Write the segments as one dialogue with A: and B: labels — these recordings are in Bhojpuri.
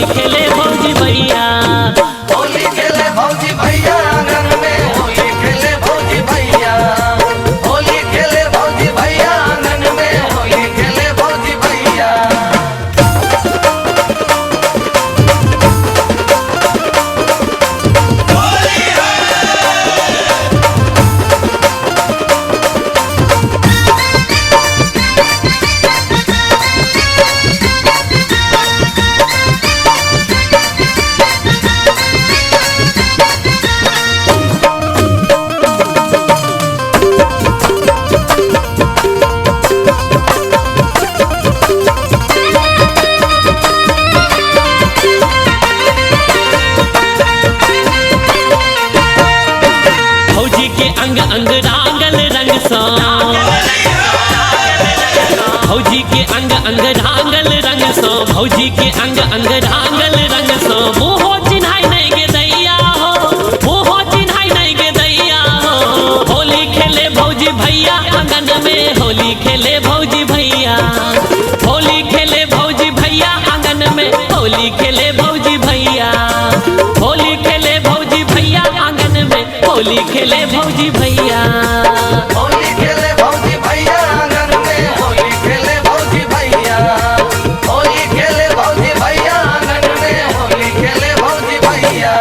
A: होली खेले भौजी भैया।
B: होली खेले भौजी भैया आंगन में, होली खेले भौजी भैया, होली खेले भौजी भैया आंगन में, होली खेले भौजी भैया।
A: भौजी के अंग अंग रांगल रंग सा, भौजी के अंग अंग रांगल रंग सा, भौजी के अंग अंग रांगल रंग सा। मोहो चिन्हाई नहीं गे दैया हो, मोहो चिन्हाई नहीं गे दैया हो। होली खेले भौजी भैया आंगन में, होली खेले भौजी भैया, होली खेले भौजी भैया आंगन में, होली खेले भौजी भैया, होली खेले भौजी भैया आंगन में, होली खेले भौजी भैया।
B: होली खेले भौजी भैया आंगन में, होली खेले भौजी भैया, होली खेले भौजी भैया आंगन में, होली खेले भौजी भैया।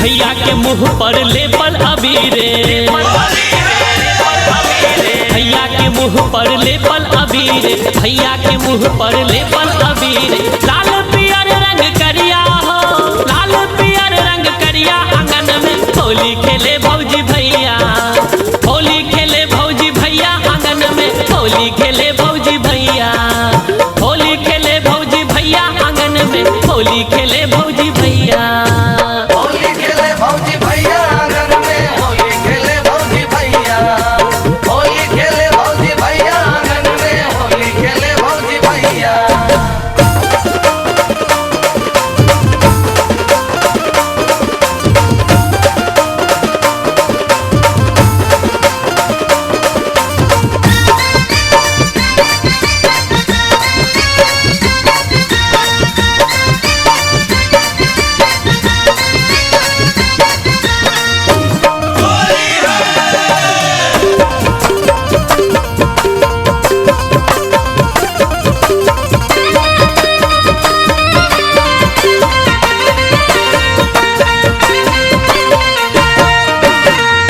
A: भैया के मुंह पर लेपल अबीरे, भैया के मुंह पर लेपल अबीरे, भैया के मुंह पर लेपल अबीरे। लाल पियर रंग करिया हो, लाल पियर रंग करिया आंगन में, होली खेले भौजी भैया, होली खेले भौजी भैया आंगन में, होली खेले भौजी भैया, होली खेले भौजी भैया आंगन में, होली खेले भौजी भैया।
B: होली खेले भौजी भैया आंगन में, होली खेले भौजी भैया, होली खेले भौजी भैया आंगन में, होली खेले भौजी भैया।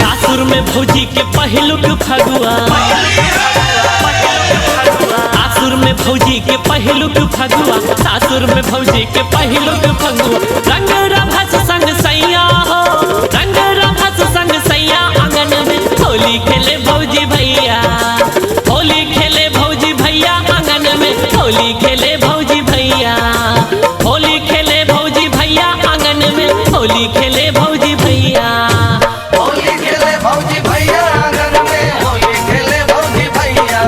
A: सासुर में भौजी के पहिलुक फगुआ, सासुर में भौजी के पहिलुक फगुआ, सासुर में भौजी के पहिलुक फगुआ। रंग रभस संग सैया हो, रंग रभस संग सैया आंगन में, होली खेले भौजी भैया, होली खेले भौजी भैया आंगन में, होली खेले भौजी भैया, होली खेले भौजी भैया आंगन में, होली खेले भौजी भैया।
B: होली खेले भौजी भैया आंगन में, होली खेले भौजी भैया,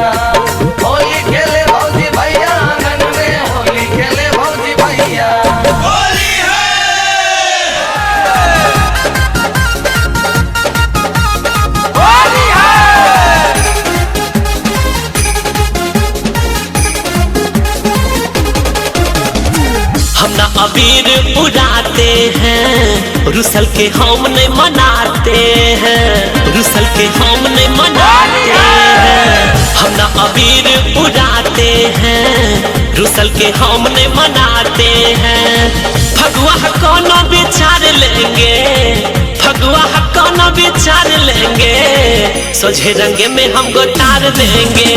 B: होली खेले भौजी भैया आंगन में, होली खेले भौजी भैया।
A: हम ना अबीर उड़ाते हैं, रुसल के हम नहीं मनाते हैं, रुसल के हम नहीं मनाते हैं। हम ना अबीर उड़ाते हैं, रुसल के हम नहीं मनाते हैं। फगुआ कोनो विचार लेंगे, फगुआ कोनो विचार लेंगे, सोझे रंगे में हम गोतार देंगे,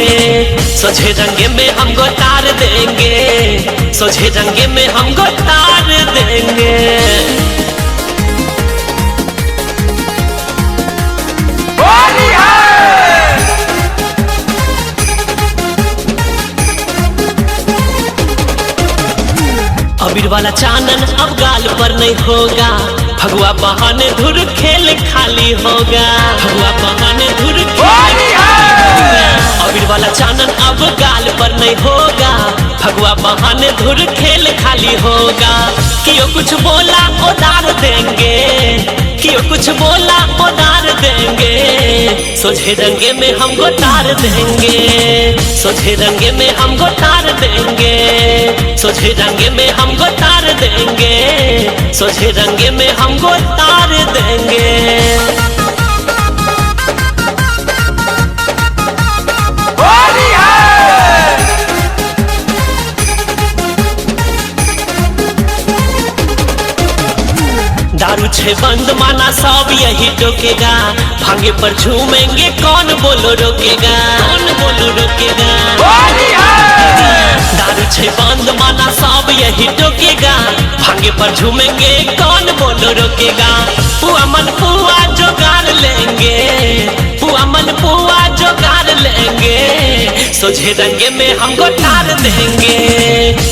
A: सोझे रंगे में हम गोतार देंगे, सोझे रंगे में हम गोतार देंगे। अबीर वाला चानन अब गाल पर नहीं होगा, भगवा बहाने धुर खेल खाली होगा, भगवा बहाने धुर खेल खाली होगा। भगवा बहाने धुर खेल खाली होगा। क्यों कुछ बोला उधार देंगे, क्यों कुछ बोला उधार देंगे, सोझे रंगे में हमको तार देंगे, सोझे रंगे में हमको तार देंगे, सोझे रंगे में हमको तार देंगे, सोझे रंगे में हमको तार देंगे। दारू छे बंद माना सब यही टोकेगा, भांगे पर झूमेंगे कौन बोलो रोकेगा, कौन बोलो रोकेगा। दारू छे बंद माना सब यही टोकेगा, भांगे पर झूमेंगे कौन बोलो रोकेगा। पुआ मन पुआ जोगार लेंगे, पुआ मन पुआ जोगार लेंगे, सोझे रंगे में हमको तार देंगे,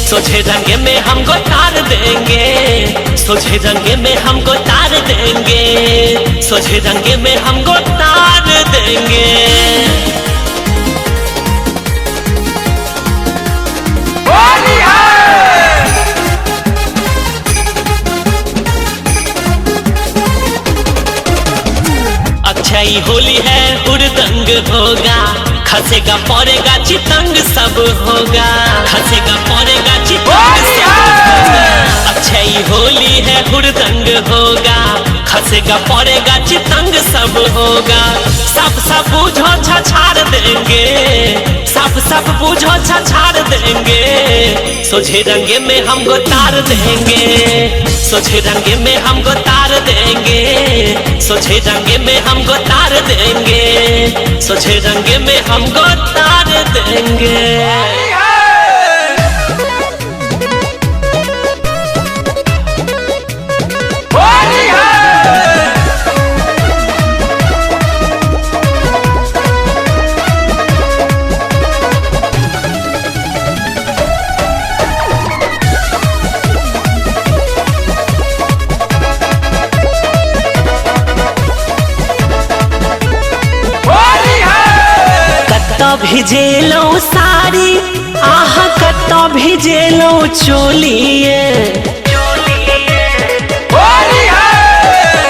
A: सोझे रंगे में हमको तार देंगे, सोझे रंगे में हमको तार देंगे, सोझे रंगे में हमको तार देंगे। अच्छाई होली है हुड़दंग होगा, खसेगा पड़ेगा चितंग सब होगा, खसेगा पड़ेगा चितंग सब होगा। अच्छाई होली है हुड़दंग होगा, खसेगा पड़ेगा चितंग सब होगा। सब सब बूझो छछाड़ देंगे, सब सब बूझो छछाड़ देंगे, सोझे रंगे में हमको तार देंगे, सोझे रंगे में हमको तार देंगे, सोझे रंगे में हमको तार देंगे, सोझे रंगे में हमको तार देंगे। भिजेलो साड़ी आह कत्ता भिजेलो चोलिए,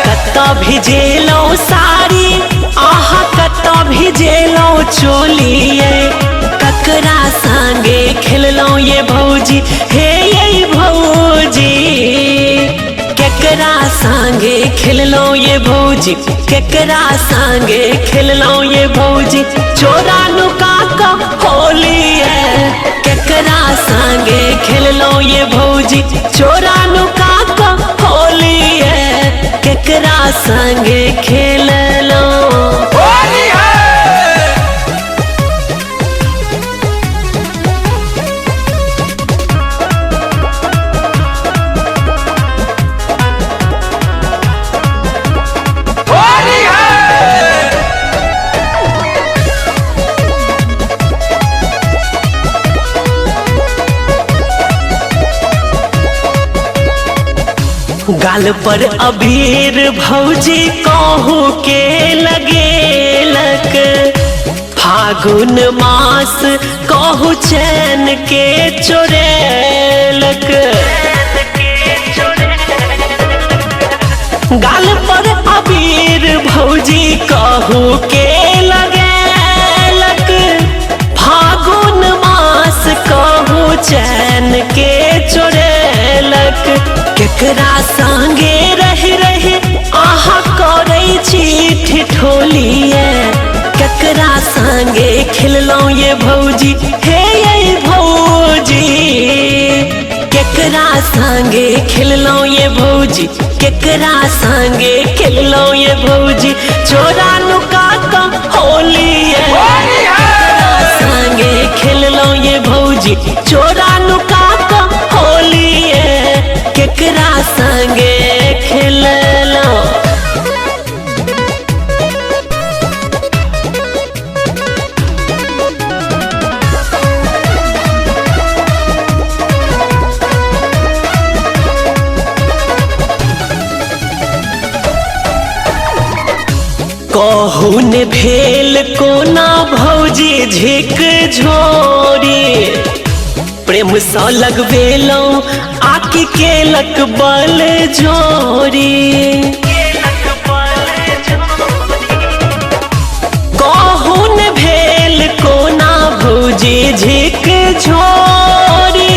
A: कत्ता भिजेलो साड़ी आह कत्ता भिजेलो चोलिए। ककरा संगे खेललो ये भौजी हे ये भौजी, केकरा संगे खेललो ये भौजी, केकरा संगे खेललो ये भौजी। चोरा नुका का होली है, केकरा संगे खेललो ये भौजी, चोरा नुका का होली है, केकरा संगे खेललो। गाल पर अबीर भौजी कहू के लगेलक, फागुन मास कहू चैन के चोरेलक। गाल पर अबीर भौजी कहू के लगेलक, फागुन मास कहू चैन के चोरेलक। केकरा संगे रह रहे आहा करे छी ठोलिए, केकरा संगे खेललो ये भौजी हे ये भौजी, केकरा संगे खेललो ये भौजी, केकरा संगे खेललो ये भौजी। चोरा नुका का होली है, केकरा संगे खेललो ये भौजी, चोरा नुका का होली है, केकरा संगे खेललो। कहू ने भेल कोना भौजी झिक झोरी, प्रेम सा लगवेलो आखी के लक बल जोरी कहून भेल कोना भौजी झिक झोरी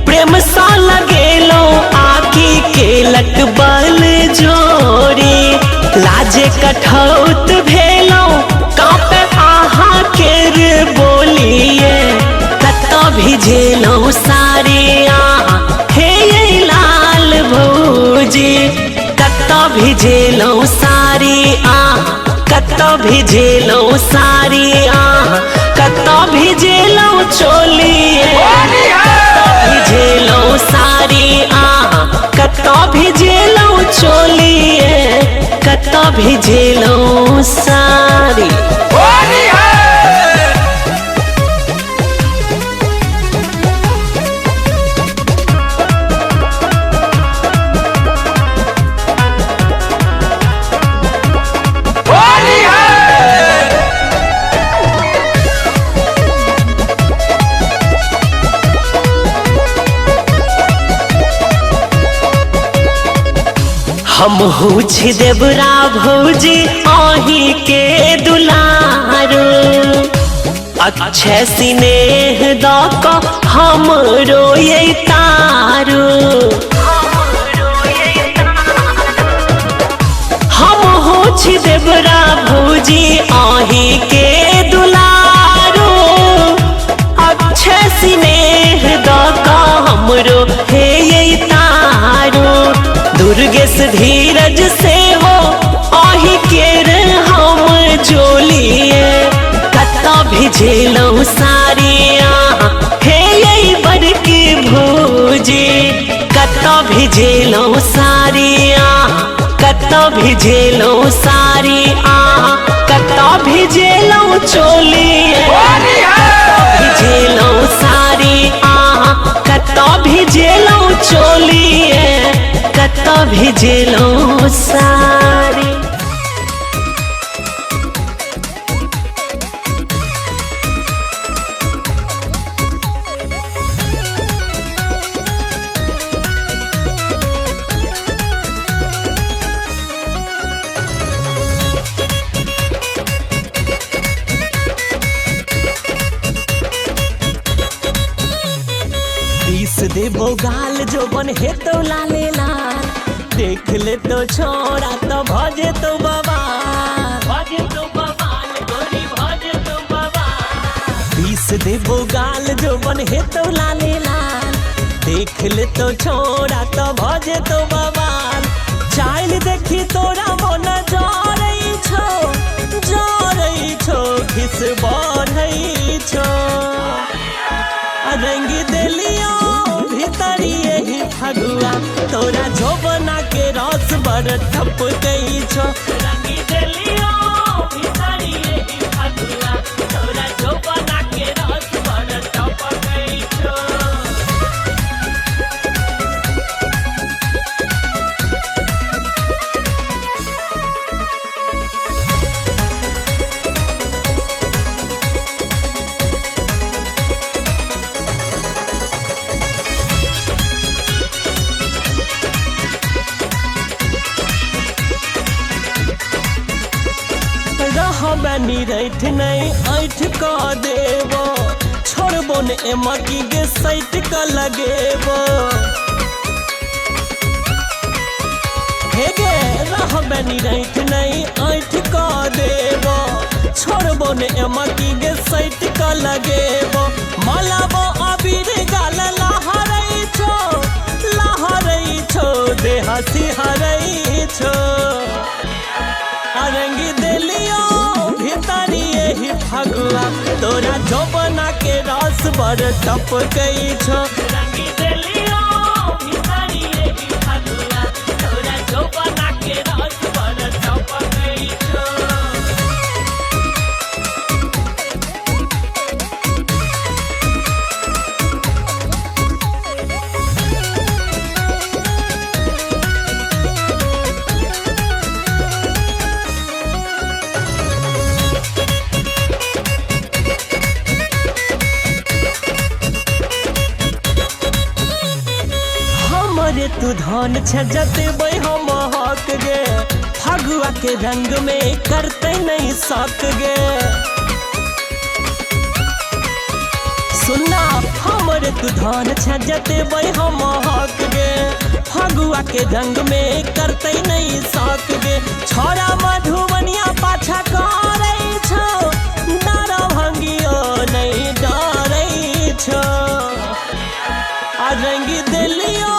A: प्रेम सा लगेलो आखी के लक बल जोरी लाजे कठौत भेलो कापे आहा केर बोलिए कत्ता भिजेलो सारिया हे ये लाल भौजी कत्ता भिजेलो सारिया कत्ता भिजेलो सारिया कत्ता भिजेलो चोलिए कत्ता भिजेलो सारिया कत्ता भिजेलो चोलिए कत्ता भिजेलो सारी हम हुछ देवरा भौजी आही के दुलारो अच्छे स्नेह दक हम रोये तारो हम हुछ देवरा भौजी आही के दुलारो अच्छे स्नेह दक हमरो हे ये तारो दुर्गेश धीरज से हो आही केर हम जोलिए कत्ता भिजेलो सारिया हे ये बड़की भौजी कत्ता भिजेलो सारिया कत्ता भिजेलो सारिया कत्ता भिजेलो चोलिए कत्ता भिजेलो सारिया कत्ता भिजेलो चोलिए कत्ता भिजेलो सारी पीस देबो गाल जो बन हे तो लाले लाल देख ले तो छोरा तो भजे तो बवाल गोरी भजे तो बवाल पीस देबो गाल जो बन हे तो लाले लाल देख ले तो छोरा तो भजे तो बवाल चाइल देखी तोरा मन जरई छो खिस बढ़ई छो रंगी देलियो भीतरी यही फगुआ तोरा जोबना के रस बड़ ठप गई छो रंगी देलियो भीतरी यही फगुआ तोरा जोबना के रस बड़ ठप गई छो बनी रैठ नहीं ऐठ का देवो छोड़बो ने एमकी गे सैट का लगेबो हे गे रह बनी रैठ नहीं ऐठ का देवो छोड़बो ने एमकी गे सैट का लगेबो मलाबो अबीर गाल लहरई छो देह सिहरई छो रंगी देलियो भीतरी यही फगुआ तोरा जोबना के रस बड़ टप गई छो रंगी देलियो भीतरी यही फगुआ तोरा जोबना के रस बड़ टप गई छो तू धान छजते हम हक गे फगुआ के रंग में करते नहीं सक गे सुना हमर तू धान छजते हम हक गे फगुआ के रंग में करते नहीं सक गे छोरा मधुबनिया पाछा करे छो डर भंगियो नहीं डरे छो रंग दिलियो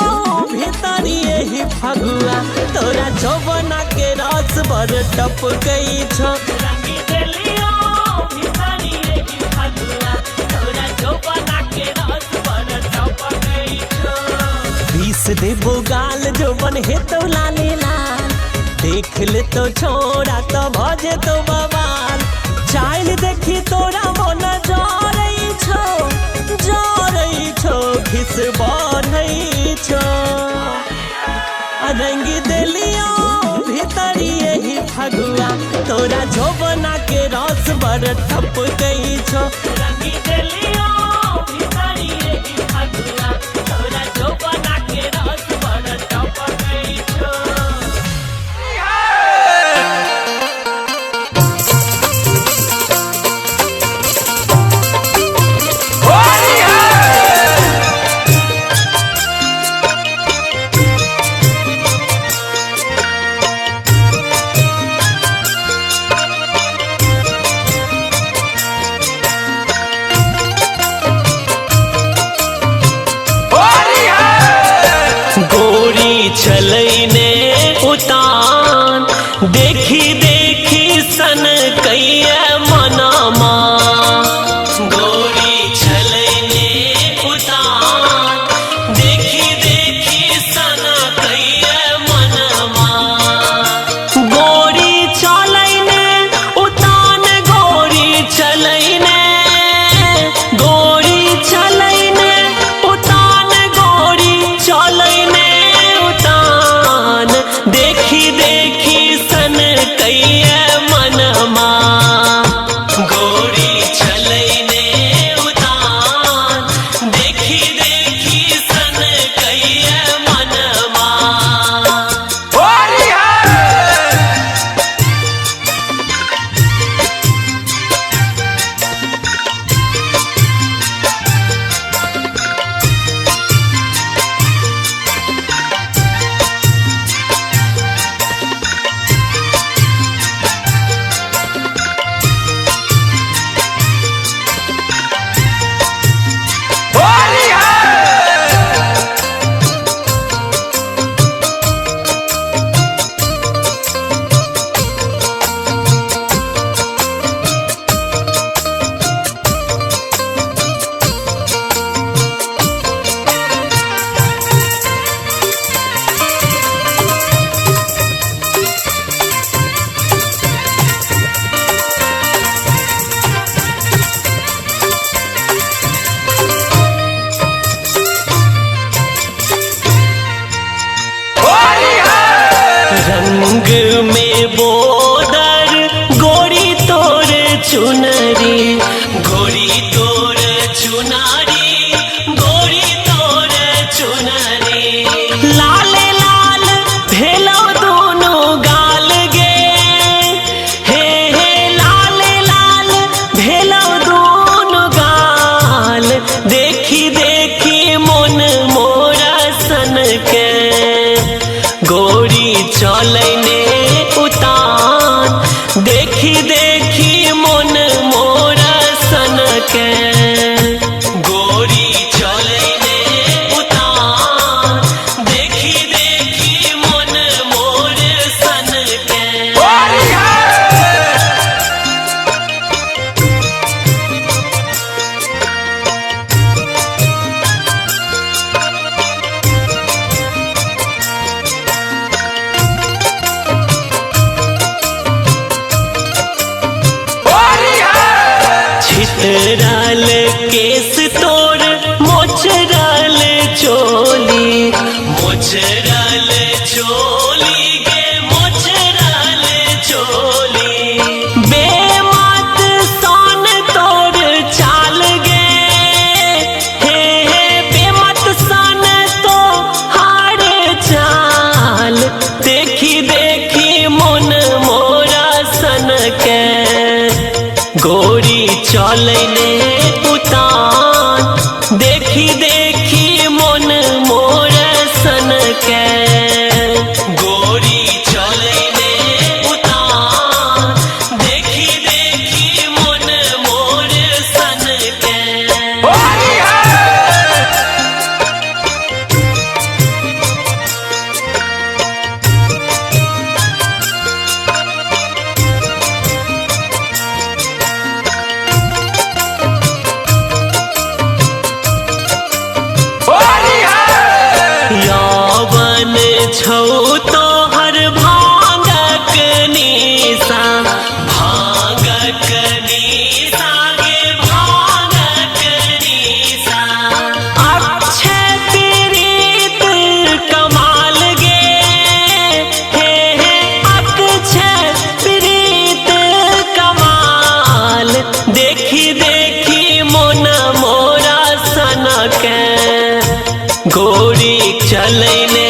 A: भीतरी यही फगुआ तोरा जौबना के रस भर टप गई छो रंग दिलियो भीतरी यही फगुआ तोरा जौबना के रस भर टप गई छो बीस देबो गाल जौबन हे तो लाले लाल देख ले तो छोड़ा तो भजे तो बवाल चाइल देखी तोरा मन जरई छो खिस बढ़ई छो रंग दिलियो भीतरी यही फगुआ तोरा जौबना के रस भर ठप गई छो रंग दिलियो भीतरी यही फगुआ तोरा जौबना के रस भर ठप गई छो चलैने उतान देखी देखी सन कैया मनमा गोरी चलैने उतान देखी देखी सन कैया मनमा गोरी चलैने उतान गोरी चलैने उतान गोरी चलैने देखी देखी सन कैया मनमा गोरी चलैने उतान देखी देखी सन कैया मनमा रंग में बोदर गोरी तोर चुनरी गोरी तोर चुनारी गोरी तोर चुनरी लाल लाल भेलो दोनों गाल गे हे लाल लाल भेलो दोनों गाल देखी देखी मन मोरा सन के गोरी चलैने उतान देखी देखी मन मोरा सन के गोरी चलैने उतान देखी देखी मन मोर सन के छितरल केस तोर मोचरल चोली मोचरल चोली गे मोचरल चोली बेमत सन तोर चाल गे हे बेमत सन तो हार गोरी चलने उतान देखी देखी मन मोर सन के गोरी चलने उतान देखी देखी मन मोर सन के यौवन छौ तो हर भांगक निशा गे भांगक निशा अक्षय प्रीत कमाल गे हे अक्षय प्रीत कमाल देखी देखी मन मोरा सनक गोरी चलने